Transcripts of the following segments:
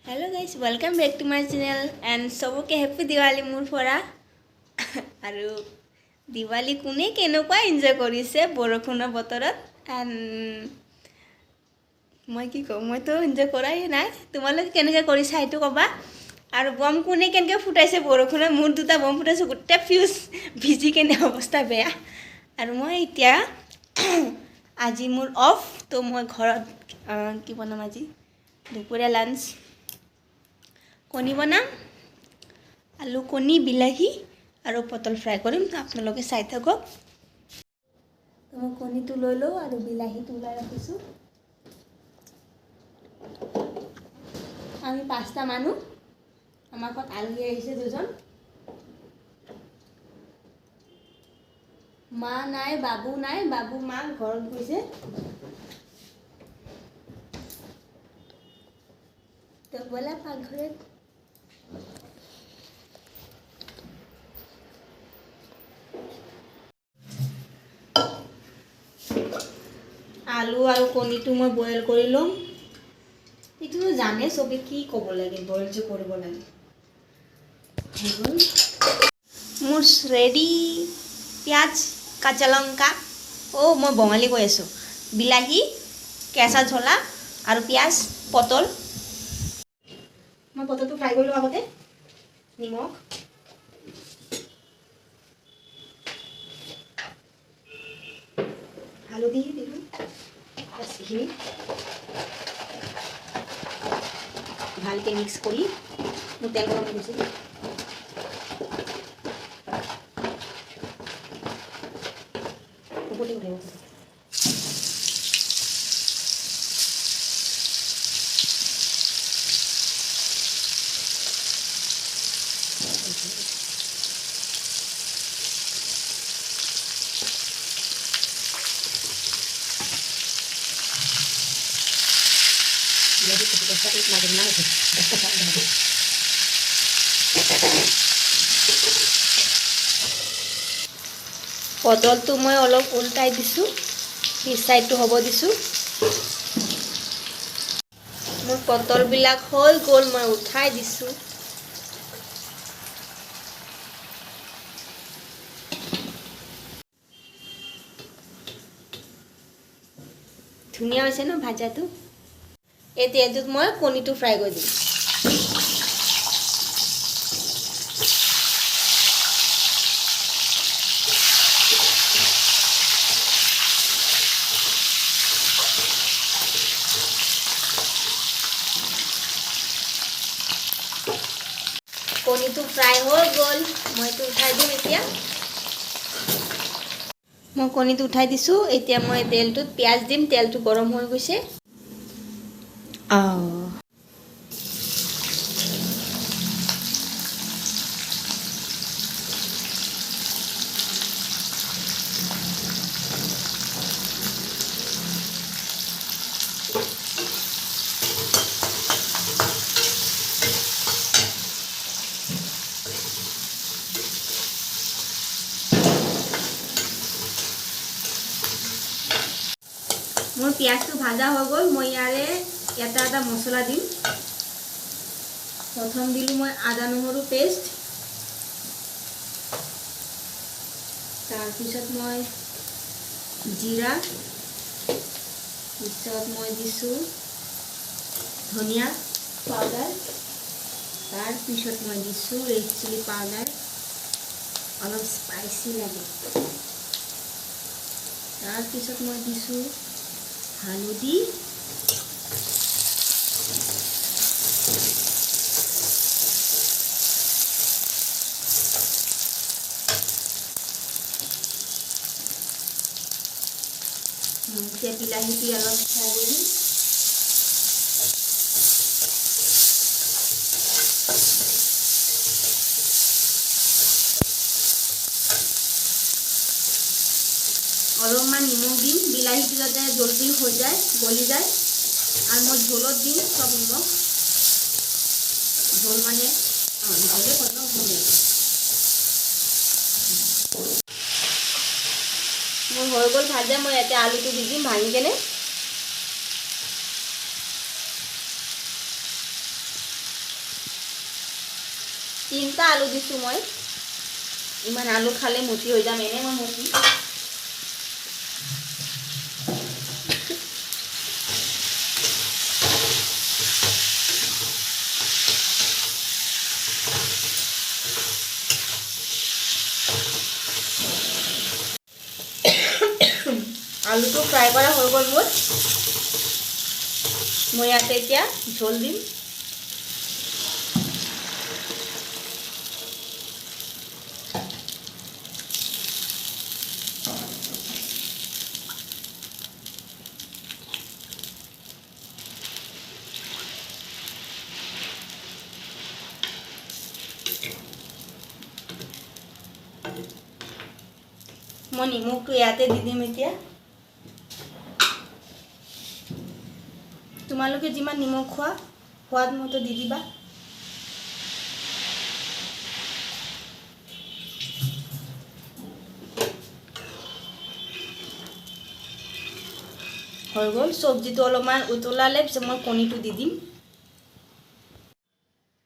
Hello guys, welcome back to my channel and सबके happy Diwali মোৰ পৰা আৰু Diwali কোনে কেনেকুৱা এনজয় কৰিছে বৰখুনৰ বতৰত and মই কি কম মই তো এনজয় কৰাই নাই তোমালোকে কেনেকৈ কৰিছা এইটো কবা আৰু বম কোনে কেনেকৈ ফুটাইছে বৰখুনৰ মোৰ দুটা বম ফুটাইছে গোটেই ফিউজ ভিজি কেনে অৱস্থা বেয়া আৰু মই এতিয়া আজি মোৰ অফ তো মই ঘৰত কি বনাম আজি দুপৰীয়া লাঞ্চ কণী বনাম আলু কণী বিলাহী আৰু পটল ফ্ৰাই কৰিম আপোনালোকে চাই থাকক তো মই কণীটো লৈ লওঁ আৰু বিলাহীটো ওলাই ৰাখিছোঁ আমি পাঁচটা মানুহ আমাৰ ঘৰত আলহী আহিছে দুজন মা নাই বাবু মা ঘৰত গৈছে তো বলা পাকঘৰত আলু আৰু কণীটো মই বইল কৰি লম এইটো জানে সবে কি ক'ব লাগে বইল যে কৰিব লাগে মোৰ ৰেডি পিঁয়াজ কাঁচা লঙ্কা মই বঙালী কৈ আছোঁ বিলাহী কেঁচা জ্বলা আৰু পিঁয়াজ পটল মই পটলটো ফ্ৰাই কৰি লওঁ আগতে নিমখ হালধি দিলোঁ এইখিনি ভালকৈ মিক্স কৰি মোৰ তেল গৰম কৰিছোঁ ওপৰতে উঠাই পটলটো মই অলপ উল্টাই দিছোঁ পিছ চাইডটো হ'ব দিছোঁ মোৰ পটলবিলাক হৈ গ'ল মই উঠাই দিছোঁ ধুনীয়া হৈছে ন ভাজাটো এই তেলটোত মই কণীটো ফ্ৰাই কৰি দিম কণীটো ফ্ৰাই হৈ গ'ল মই এইটো উঠাই দিম এতিয়া মই কণীটো উঠাই দিছোঁ এতিয়া মই তেলটোত পিঁয়াজ দিম তেলটো গৰম হৈ গৈছে মোৰ পিঁয়াজটো ভাজা হৈ গ'ল মই ইয়াৰে এটা মছলা দিম প্ৰথম দিলোঁ মই আদা নহৰু পেষ্ট তাৰপিছত মই জিৰা পিছত মই দিছোঁ ধনিয়া পাউডাৰ তাৰপিছত মই দিছোঁ ৰেড চিলি পাউডাৰ অলপ স্পাইচি লাগে তাৰপিছত মই দিছোঁ হালধি এতিয়া বিলাহীটো অলপ ফ্ৰাই কৰি দিম অলপমান নিমখ দিম বিলাহীটো যাতে জলদি হৈ যায় গলি যায় আৰু মই ঝোলত দিম সব নিমখ ঝোল মানে ঝোলে কত ভুলে মোৰ হৈ গ'ল ভাজা মই ইয়াতে আলুটো দি দিম ভাঙি কেনে 3টা আলু দিছোঁ মই ইমান আলু খালে মুঠি হৈ যাম এনে মই মুঠি আলুটো ফ্ৰাই কৰা হৈ গ'ল মোৰ মই ইয়াতে এতিয়া ঝোল দিম মই নিমখটো ইয়াতে দি দিম এতিয়া তোমালোকে যিমান নিমখ খোৱা সোৱাদ মতো দি দিবা হৈ গ'ল চব্জিটো অলপমান উতলালে পিছত মই কণীটো দি দিম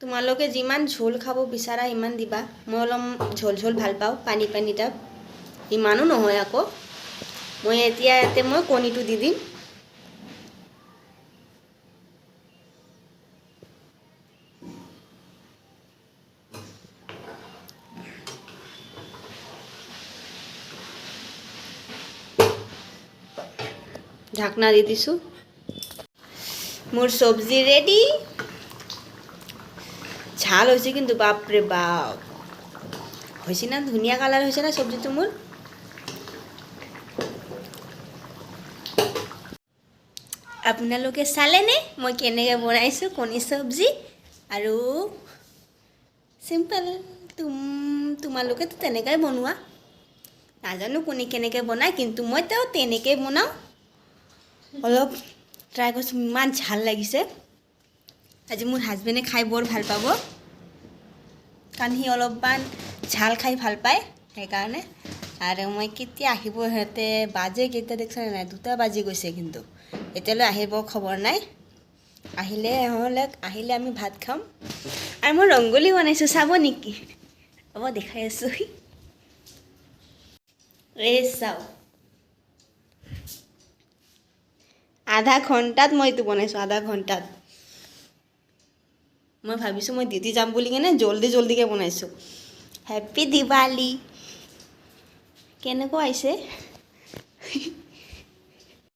তোমালোকে যিমান ঝোল খাব বিচাৰা ইমান দিবা মই অলপ ঝোল ঝোল ভাল পাওঁ পানী পানী টাইপ ইমানো নহয় আকৌ মই এতিয়া ইয়াতে মই কণীটো দি দিম ঢাকনা দি দিছোঁ মোৰ চব্জি ৰেডি ঝাল হৈছে কিন্তু বাপৰে বাপ হৈছে না ধুনীয়া কালাৰ হৈছে না চব্জিটো মোৰ আপোনালোকে চালেনে মই কেনেকৈ বনাইছোঁ কণী চব্জি আৰু চিম্পল তোমালোকেতো তেনেকৈ বনোৱা নাজানো কোনে কেনেকৈ বনায় কিন্তু মই তো তেনেকৈ বনাওঁ অলপ ট্ৰাই কৰিছোঁ ইমান ঝাল লাগিছে আজি মোৰ হাজবেণ্ডে খাই বৰ ভাল পাব কাৰণ সি অলপমান ঝাল খাই ভাল পায় সেইকাৰণে আৰু মই কেতিয়া আহিব সিহঁতে বাজে কেতিয়া দেখিছে নাই 2টা বাজি গৈছে কিন্তু এতিয়ালৈ আহিব খবৰ নাই আহিলে আমি ভাত খাম আৰু মই ৰংগলী বনাইছোঁ চাব নেকি হ'ব দেখাই আছোঁ এই চাও আধা ঘণ্টাত মই এইটো বনাইছোঁ আধা ঘণ্টাত মই ভাবিছোঁ মই ডিউটি যাম বুলি কেনে জল্দিকৈ বনাইছোঁ হেপী দিৱালী কেনেকুৱা আহিছে